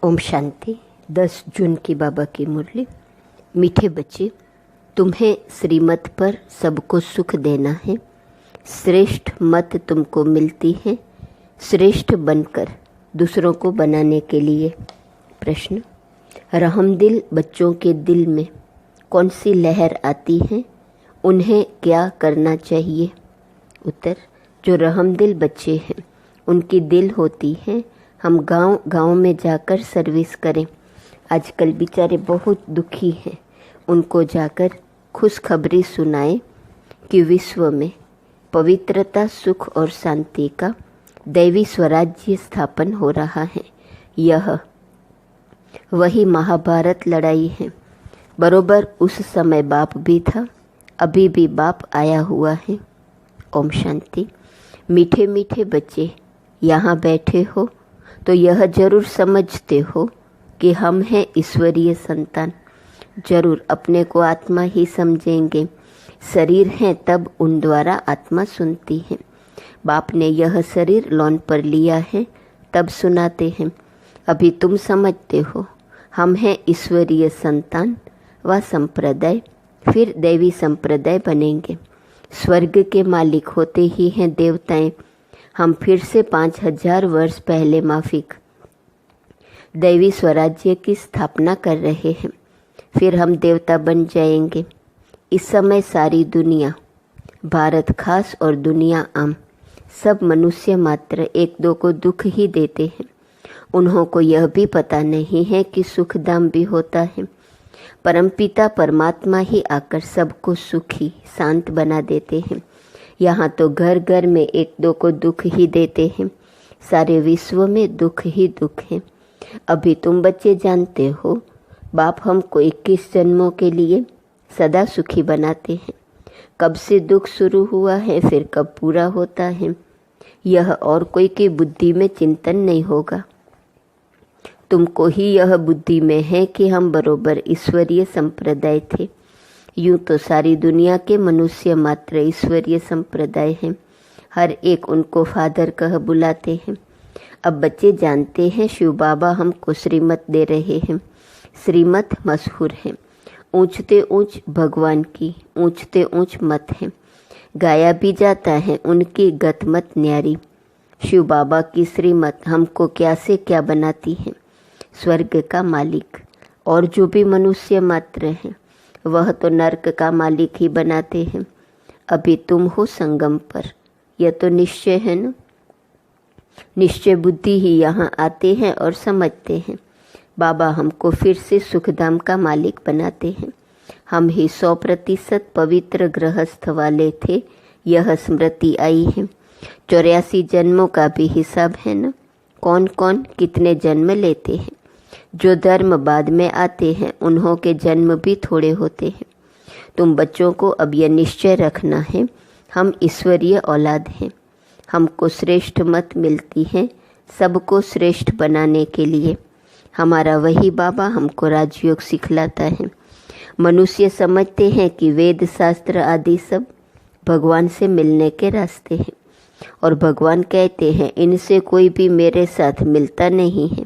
ओम शांति। 10 जून की बाबा की मुरली। मीठे बच्चे, तुम्हें श्रीमत पर सबको सुख देना है। श्रेष्ठ मत तुमको मिलती है श्रेष्ठ बनकर दूसरों को बनाने के लिए। प्रश्न: रहमदिल बच्चों के दिल में कौन सी लहर आती है, उन्हें क्या करना चाहिए? उत्तर: जो रहमदिल बच्चे हैं उनकी दिल होती है हम गांव गांव में जाकर सर्विस करें। आजकल बेचारे बहुत दुखी हैं, उनको जाकर खुशखबरी सुनाएं कि विश्व में पवित्रता, सुख और शांति का दैवी स्वराज्य स्थापन हो रहा है। यह वही महाभारत लड़ाई है। बरोबर उस समय बाप भी था, अभी भी बाप आया हुआ है। ओम शांति। मीठे मीठे बच्चे, यहाँ बैठे हो तो यह जरूर समझते हो कि हम हैं ईश्वरीय संतान। जरूर अपने को आत्मा ही समझेंगे। शरीर हैं तब उन द्वारा आत्मा सुनती है। बाप ने यह शरीर लोन पर लिया है तब सुनाते हैं। अभी तुम समझते हो हम हैं ईश्वरीय संतान व संप्रदाय, फिर दैवी संप्रदाय बनेंगे। स्वर्ग के मालिक होते ही हैं देवताएं। हम फिर से 5000 वर्ष पहले माफिक दैवी स्वराज्य की स्थापना कर रहे हैं। फिर हम देवता बन जाएंगे। इस समय सारी दुनिया, भारत खास और दुनिया आम, सब मनुष्य मात्र एक दो को दुख ही देते हैं। उन्हों को यह भी पता नहीं है कि सुख दाम भी होता है। परमपिता परमात्मा ही आकर सबको सुखी शांत बना देते हैं। यहाँ तो घर घर में एक दो को दुख ही देते हैं। सारे विश्व में दुख ही दुख है। अभी तुम बच्चे जानते हो बाप हमको 21 जन्मों के लिए सदा सुखी बनाते हैं। कब से दुख शुरू हुआ है, फिर कब पूरा होता है, यह और कोई की बुद्धि में चिंतन नहीं होगा। तुमको ही यह बुद्धि में है कि हम बरोबर ईश्वरीय संप्रदाय थे। यूं तो सारी दुनिया के मनुष्य मात्र ईश्वरीय संप्रदाय हैं। हर एक उनको फादर कह बुलाते हैं। अब बच्चे जानते हैं शिव बाबा हमको श्रीमत दे रहे हैं। श्रीमत मशहूर है, ऊंचते ऊंच भगवान की ऊंचते ऊंच मत है। गाया भी जाता है उनकी गतमत न्यारी। शिव बाबा की श्रीमत हमको क्या से क्या बनाती है। स्वर्ग का मालिक और जो भी मनुष्य मात्र हैं वह तो नर्क का मालिक ही बनाते हैं। अभी तुम हो संगम पर, यह तो निश्चय है न। निश्चय बुद्धि ही यहाँ आते हैं और समझते हैं बाबा हमको फिर से सुखधाम का मालिक बनाते हैं। हम ही 100% पवित्र गृहस्थ वाले थे, यह स्मृति आई है। 84 जन्मों का भी हिसाब है न, कौन कौन कितने जन्म लेते हैं। जो धर्म बाद में आते हैं उन्हों के जन्म भी थोड़े होते हैं। तुम बच्चों को अब यह निश्चय रखना है हम ईश्वरीय औलाद हैं। हमको श्रेष्ठ मत मिलती है सबको श्रेष्ठ बनाने के लिए। हमारा वही बाबा हमको राजयोग सिखलाता है। मनुष्य समझते हैं कि वेद शास्त्र आदि सब भगवान से मिलने के रास्ते हैं और भगवान कहते हैं इनसे कोई भी मेरे साथ मिलता नहीं है।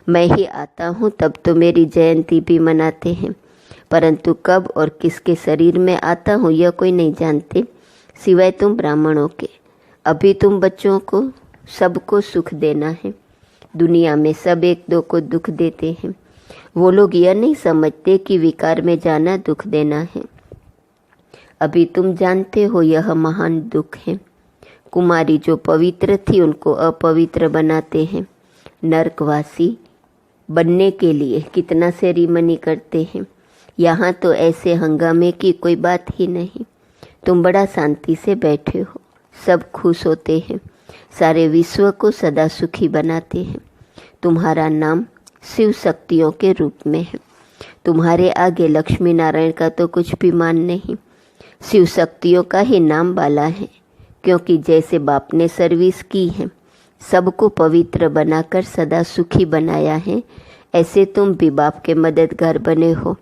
मैं ही आता हूँ तब तो मेरी जयंती भी मनाते हैं, परंतु कब और किसके शरीर में आता हूँ यह कोई नहीं जानते सिवाय तुम ब्राह्मणों के। अभी तुम बच्चों को सबको सुख देना है। दुनिया में सब एक दो को दुख देते हैं। वो लोग यह नहीं समझते कि विकार में जाना दुख देना है। अभी तुम जानते हो यह महान दुख है। कुमारी जो पवित्र थी उनको अपवित्र बनाते हैं। नरकवासी बनने के लिए कितना सेरेमनी करते हैं। यहाँ तो ऐसे हंगामे की कोई बात ही नहीं। तुम बड़ा शांति से बैठे हो, सब खुश होते हैं, सारे विश्व को सदा सुखी बनाते हैं। तुम्हारा नाम शिव शक्तियों के रूप में है। तुम्हारे आगे लक्ष्मी नारायण का तो कुछ भी मान नहीं, शिव शक्तियों का ही नाम वाला है। क्योंकि जैसे बाप ने सर्विस की है, सबको पवित्र बनाकर सदा सुखी बनाया है, ऐसे तुम भी बाप के मददगार बने हो।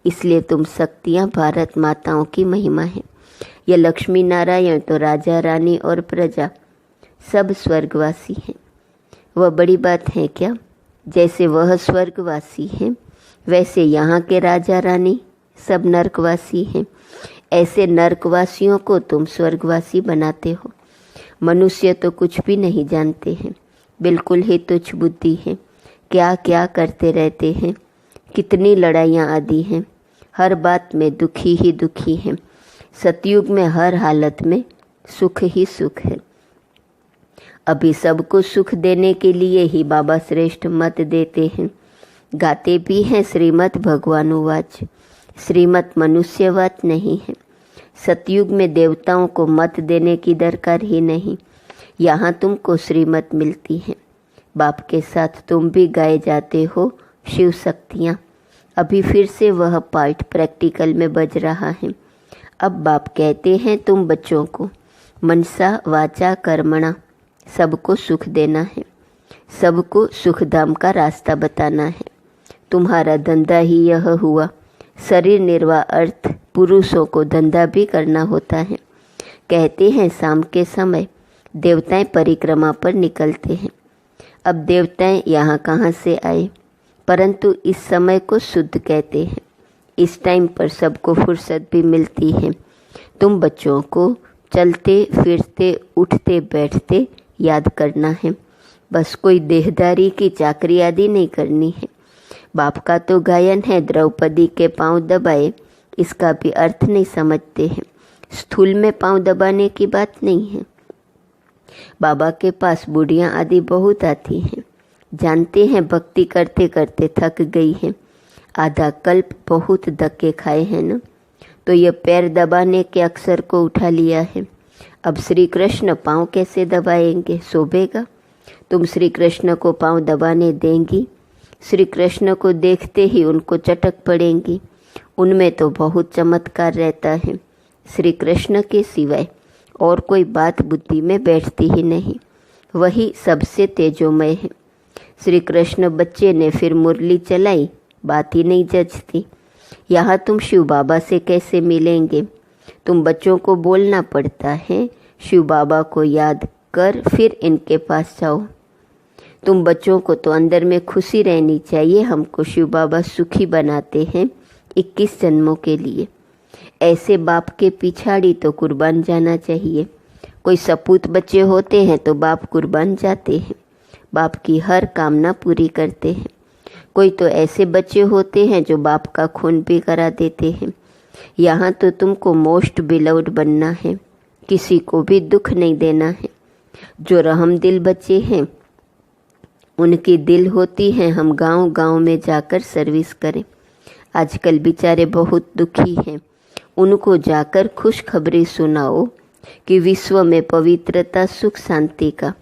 इसलिए तुम शक्तियाँ भारत माताओं की महिमा है। यह लक्ष्मी नारायण तो राजा रानी और प्रजा सब स्वर्गवासी हैं। वह बड़ी बात है क्या? जैसे वह स्वर्गवासी हैं, वैसे यहाँ के राजा रानी सब नरकवासी हैं। ऐसे नरकवासियों को तुम स्वर्गवासी बनाते हो। मनुष्य तो कुछ भी नहीं जानते हैं, बिल्कुल ही तुच्छ बुद्धि है। क्या क्या करते रहते हैं, कितनी लड़ाइयाँ आदि हैं, हर बात में दुखी ही दुखी हैं। सतयुग में हर हालत में सुख ही सुख है। अभी सबको सुख देने के लिए ही बाबा श्रेष्ठ मत देते हैं। गाते भी हैं श्रीमद् भगवानुवाच। श्रीमत मनुष्यवाच नहीं है। सतयुग में देवताओं को मत देने की दरकार ही नहीं। यहाँ तुमको श्रीमत मिलती है। बाप के साथ तुम भी गाए जाते हो शिव शक्तियाँ। अभी फिर से वह पार्ट प्रैक्टिकल में बज रहा है। अब बाप कहते हैं तुम बच्चों को मनसा वाचा कर्मणा सबको सुख देना है, सबको सुखधाम का रास्ता बताना है। तुम्हारा धंधा ही यह हुआ। शरीर निर्वाह अर्थ पुरुषों को धंधा भी करना होता है। कहते हैं शाम के समय देवताएं परिक्रमा पर निकलते हैं। अब देवताएं यहाँ कहाँ से आए, परंतु इस समय को शुद्ध कहते हैं। इस टाइम पर सबको फुर्सत भी मिलती है। तुम बच्चों को चलते फिरते उठते बैठते याद करना है। बस कोई देहदारी की चाकरी आदि नहीं करनी है। बाप का तो गायन है द्रौपदी के पांव दबाए, इसका भी अर्थ नहीं समझते हैं। स्थूल में पांव दबाने की बात नहीं है। बाबा के पास बुढ़ियाँ आदि बहुत आती हैं। जानते हैं भक्ति करते करते थक गई है, आधा कल्प बहुत धक्के खाए हैं न, तो ये पैर दबाने के अक्षर को उठा लिया है। अब श्री कृष्ण पाँव कैसे दबाएंगे, शोभेगा? तुम श्री कृष्ण को पाँव दबाने देंगी? श्री कृष्ण को देखते ही उनको चटक पड़ेंगी। उनमें तो बहुत चमत्कार रहता है। श्री कृष्ण के सिवाय और कोई बात बुद्धि में बैठती ही नहीं। वही सबसे तेजोमय है। श्री कृष्ण बच्चे ने फिर मुरली चलाई, बात ही नहीं जचती। यहाँ तुम शिव बाबा से कैसे मिलेंगे? तुम बच्चों को बोलना पड़ता है, शिव बाबा को याद कर फिर इनके पास जाओ। तुम बच्चों को तो अंदर में खुशी रहनी चाहिए। हमको शिव बाबा सुखी बनाते हैं 21 जन्मों के लिए। ऐसे बाप के पिछाड़ी तो कुर्बान जाना चाहिए। कोई सपूत बच्चे होते हैं तो बाप कुर्बान जाते हैं, बाप की हर कामना पूरी करते हैं। कोई तो ऐसे बच्चे होते हैं जो बाप का खून भी करा देते हैं। यहाँ तो तुमको मोस्ट बिलव्ड बनना है, किसी को भी दुख नहीं देना है। जो रहम दिल बच्चे हैं उनकी दिल होती है हम गांव गांव में जाकर सर्विस करें। आजकल बेचारे बहुत दुखी हैं, उनको जाकर खुशखबरी सुनाओ कि विश्व में पवित्रता सुख शांति का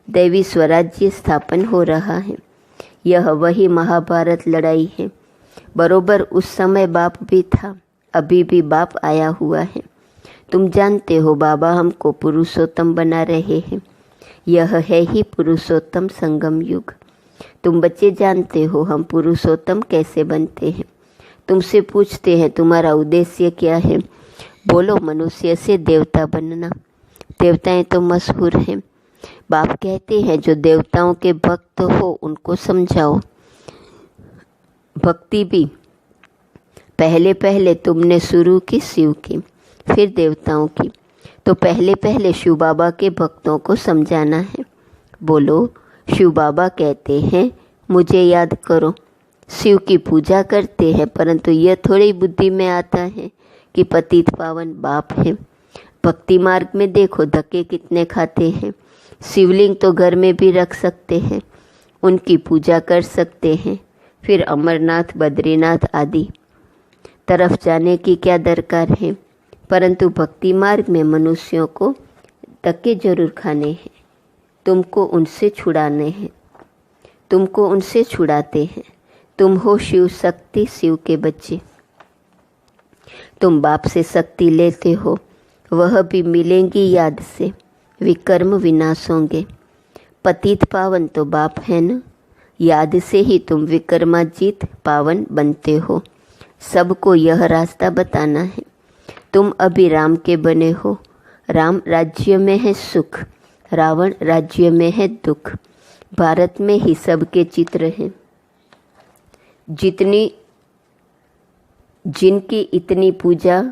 दैवी स्वराज्य स्थापन हो रहा है। यह वही महाभारत लड़ाई है। बरोबर उस समय बाप भी था, अभी भी बाप आया हुआ है। तुम जानते हो बाबा हमको पुरुषोत्तम बना रहे हैं। यह है ही पुरुषोत्तम संगम युग। तुम बच्चे जानते हो हम पुरुषोत्तम कैसे बनते हैं। तुमसे पूछते हैं तुम्हारा उद्देश्य क्या है? बोलो मनुष्य से देवता बनना। देवताएं तो मशहूर हैं। बाप कहते हैं जो देवताओं के भक्त हो उनको समझाओ। भक्ति भी पहले पहले तुमने शुरू की शिव की, फिर देवताओं की, तो पहले पहले शिव बाबा के भक्तों को समझाना है। बोलो शिव बाबा कहते हैं मुझे याद करो। शिव की पूजा करते हैं, परंतु यह थोड़ी बुद्धि में आता है कि पतित पावन बाप है। भक्ति मार्ग में देखो धक्के कितने खाते हैं। शिवलिंग तो घर में भी रख सकते हैं, उनकी पूजा कर सकते हैं। फिर अमरनाथ बद्रीनाथ आदि तरफ जाने की क्या दरकार है? परंतु भक्ति मार्ग में मनुष्यों को धक्के जरूर खाने हैं। तुमको उनसे छुड़ाने हैं, तुमको उनसे छुड़ाते हैं। तुम हो शिव शक्ति, शिव के बच्चे। तुम बाप से शक्ति लेते हो, वह भी मिलेंगी याद से। विकर्म विनाश होंगे। पतित पावन तो बाप है न, याद से ही तुम विकर्माजीत पावन बनते हो। सबको यह रास्ता बताना है। तुम अभी राम के बने हो। राम राज्य में है सुख, रावण राज्य में है दुख। भारत में ही सबके चित्र हैं। जितनी जिनकी इतनी पूजा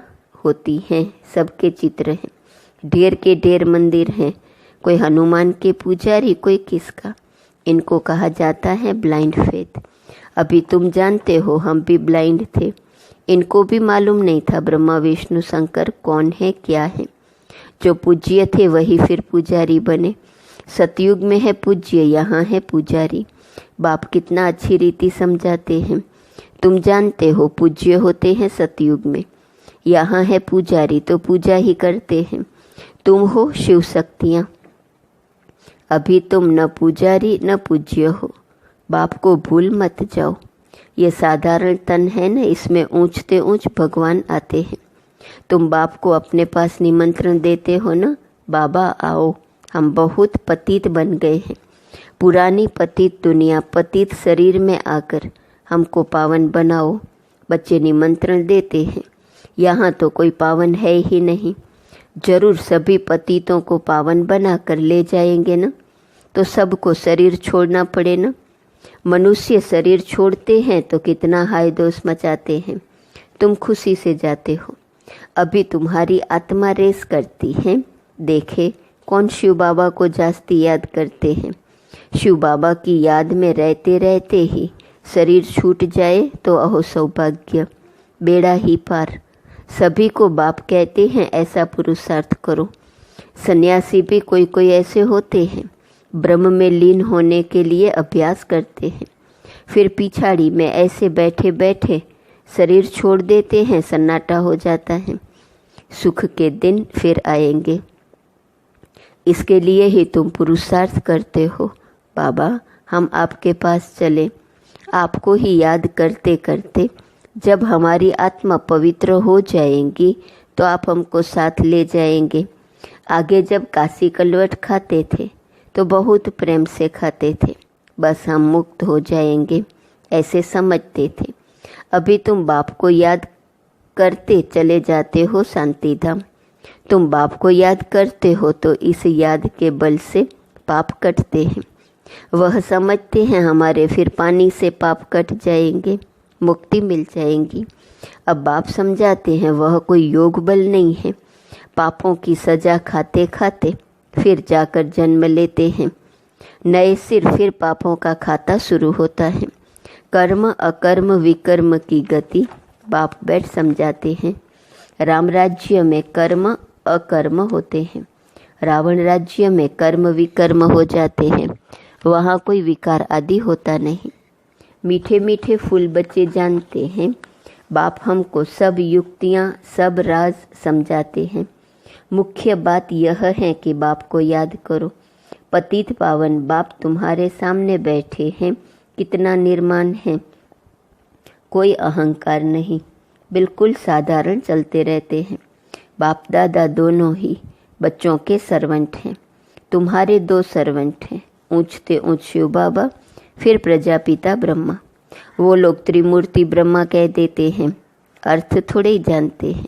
होती है सबके चित्र हैं, ढेर के ढेर मंदिर हैं, कोई हनुमान के पुजारी कोई किसका। इनको कहा जाता है ब्लाइंड फेथ। अभी तुम जानते हो हम भी ब्लाइंड थे, इनको भी मालूम नहीं था ब्रह्मा विष्णु शंकर कौन है क्या है। जो पूज्य थे वही फिर पुजारी बने। सतयुग में है पूज्य, यहाँ है पुजारी। बाप कितना अच्छी रीति समझाते हैं। तुम जानते हो पूज्य होते हैं सतयुग में, यहाँ है पुजारी तो पूजा ही करते हैं। तुम हो शिव शक्तियाँ, अभी तुम न पुजारी न पूज्य हो। बाप को भूल मत जाओ। ये साधारण तन है न, इसमें ऊंचते ऊंच भगवान आते हैं। तुम बाप को अपने पास निमंत्रण देते हो न, बाबा आओ, हम बहुत पतित बन गए हैं। पुरानी पतित दुनिया पतित शरीर में आकर हमको पावन बनाओ। बच्चे निमंत्रण देते हैं, यहाँ तो कोई पावन है ही नहीं। जरूर सभी पतितों को पावन बना कर ले जाएंगे न, तो सबको शरीर छोड़ना पड़े न। मनुष्य शरीर छोड़ते हैं तो कितना हाय दोष मचाते हैं। तुम खुशी से जाते हो। अभी तुम्हारी आत्मा रेस करती है, देखे कौन शिव बाबा को जास्ती याद करते हैं। शिव बाबा की याद में रहते रहते ही शरीर छूट जाए तो अहो सौभाग्य, बेड़ा ही पार। सभी को बाप कहते हैं ऐसा पुरुषार्थ करो। सन्यासी भी कोई कोई ऐसे होते हैं, ब्रह्म में लीन होने के लिए अभ्यास करते हैं, फिर पिछाड़ी में ऐसे बैठे बैठे शरीर छोड़ देते हैं, सन्नाटा हो जाता है। सुख के दिन फिर आएंगे, इसके लिए ही तुम पुरुषार्थ करते हो। बाबा हम आपके पास चले, आपको ही याद करते करते जब हमारी आत्मा पवित्र हो जाएंगी तो आप हमको साथ ले जाएंगे। आगे जब काशी कलवट खाते थे तो बहुत प्रेम से खाते थे, बस हम मुक्त हो जाएंगे ऐसे समझते थे। अभी तुम बाप को याद करते चले जाते हो शांति धाम। तुम बाप को याद करते हो तो इस याद के बल से पाप कटते हैं। वह समझते हैं हमारे फिर पानी से पाप कट जाएंगे, मुक्ति मिल जाएंगी। अब बाप समझाते हैं वह कोई योग बल नहीं है। पापों की सजा खाते खाते फिर जाकर जन्म लेते हैं। नए सिर फिर पापों का खाता शुरू होता है। कर्म अकर्म विकर्म की गति बाप बैठ समझाते हैं। राम राज्य में कर्म अकर्म होते हैं, रावण राज्य में कर्म विकर्म हो जाते हैं। वहाँ कोई विकार आदि होता नहीं। मीठे मीठे फूल बच्चे जानते हैं। बाप हमको सब युक्तियाँ सब राज समझाते हैं। मुख्य बात यह है कि बाप को याद करो। पतित पावन बाप तुम्हारे सामने बैठे हैं, कितना निर्माण है। कोई अहंकार नहीं, बिल्कुल साधारण चलते रहते हैं। बाप दादा दोनों ही बच्चों के सर्वेंट हैं। तुम्हारे दो सर्वेंट हैं, ऊंचते ऊंच शिव बाबा, फिर प्रजापिता ब्रह्मा। वो लोग त्रिमूर्ति ब्रह्मा कह देते हैं, अर्थ थोड़े ही जानते हैं।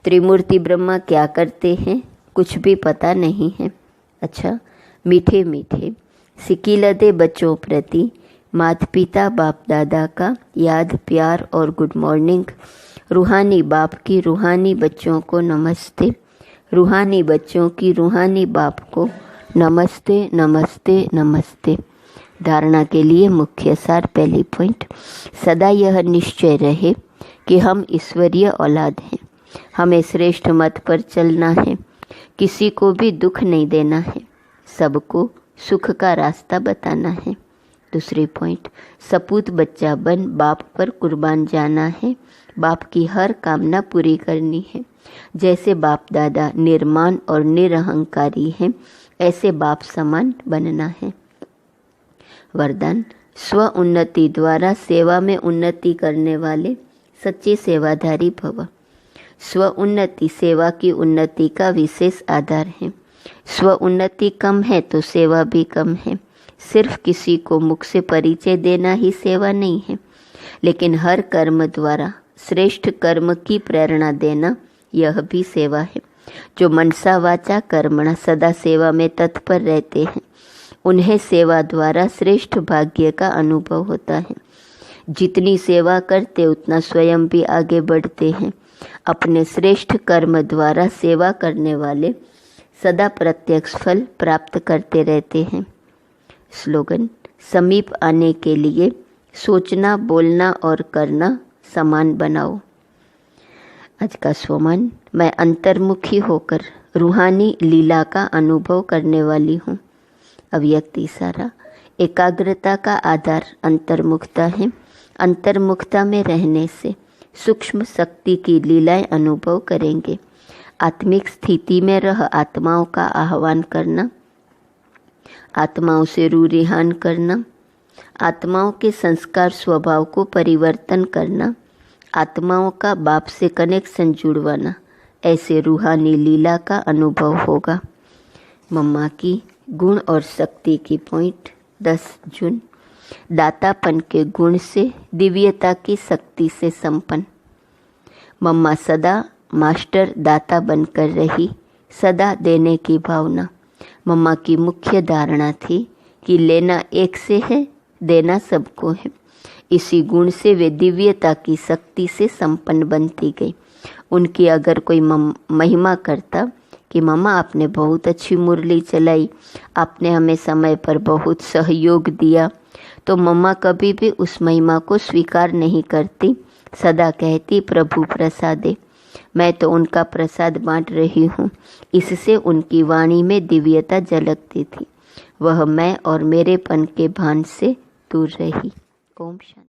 त्रिमूर्ति ब्रह्मा क्या करते हैं कुछ भी पता नहीं है। अच्छा, मीठे मीठे सिकिलदे बच्चों प्रति माता पिता बाप दादा का याद प्यार और गुड मॉर्निंग। रूहानी बाप की रूहानी बच्चों को नमस्ते, रूहानी बच्चों की रूहानी बाप को नमस्ते नमस्ते नमस्ते। धारणा के लिए मुख्य सार पहली पॉइंट, सदा यह निश्चय रहे कि हम ईश्वरीय औलाद हैं। हमें श्रेष्ठ मत पर चलना है, किसी को भी दुख नहीं देना है, सबको सुख का रास्ता बताना है। दूसरी पॉइंट, सपूत बच्चा बन बाप पर कुर्बान जाना है, बाप की हर कामना पूरी करनी है। जैसे बाप दादा निर्माण और निरहंकारी हैं, ऐसे बाप समान बनना है। वरदान, स्व उन्नति द्वारा सेवा में उन्नति करने वाले सच्चे सेवाधारी भव। स्व उन्नति सेवा की उन्नति का विशेष आधार है। स्व उन्नति कम है तो सेवा भी कम है। सिर्फ किसी को मुख से परिचय देना ही सेवा नहीं है, लेकिन हर कर्म द्वारा श्रेष्ठ कर्म की प्रेरणा देना यह भी सेवा है। जो मनसा वाचा कर्मणा सदा सेवा में तत्पर रहते हैं, उन्हें सेवा द्वारा श्रेष्ठ भाग्य का अनुभव होता है। जितनी सेवा करते उतना स्वयं भी आगे बढ़ते हैं। अपने श्रेष्ठ कर्म द्वारा सेवा करने वाले सदा प्रत्यक्ष फल प्राप्त करते रहते हैं। स्लोगन: समीप आने के लिए सोचना, बोलना और करना समान बनाओ। आज का स्वमान: मैं अंतर्मुखी होकर रूहानी लीला का अनुभव करने वाली हूँ। अव्यक्त इशारा: एकाग्रता का आधार अंतर्मुखता है। अंतर्मुखता में रहने से सूक्ष्म शक्ति की लीलाएं अनुभव करेंगे। आत्मिक स्थिति में रह आत्माओं का आह्वान करना, आत्माओं से रूरिहान करना, आत्माओं के संस्कार स्वभाव को परिवर्तन करना, आत्माओं का बाप से कनेक्शन जुड़वाना, ऐसे रूहानी लीला का अनुभव होगा। मम्मा की गुण और शक्ति की पॉइंट 10 जून। दातापन के गुण से, दिव्यता की शक्ति से संपन्न। मम्मा सदा मास्टर दाता बनकर रही, सदा देने की भावना। मम्मा की मुख्य धारणा थी कि लेना एक से है, देना सबको है। इसी गुण से वे दिव्यता की शक्ति से संपन्न बनती गई। उनकी अगर कोई महिमा करता कि मम्मा आपने बहुत अच्छी मुरली चलाई, आपने हमें समय पर बहुत सहयोग दिया, तो मम्मा कभी भी उस महिमा को स्वीकार नहीं करती। सदा कहती प्रभु प्रसादे, मैं तो उनका प्रसाद बांट रही हूँ। इससे उनकी वाणी में दिव्यता झलकती थी। वह मैं और मेरेपन के भान से दूर रही। ओम शांति।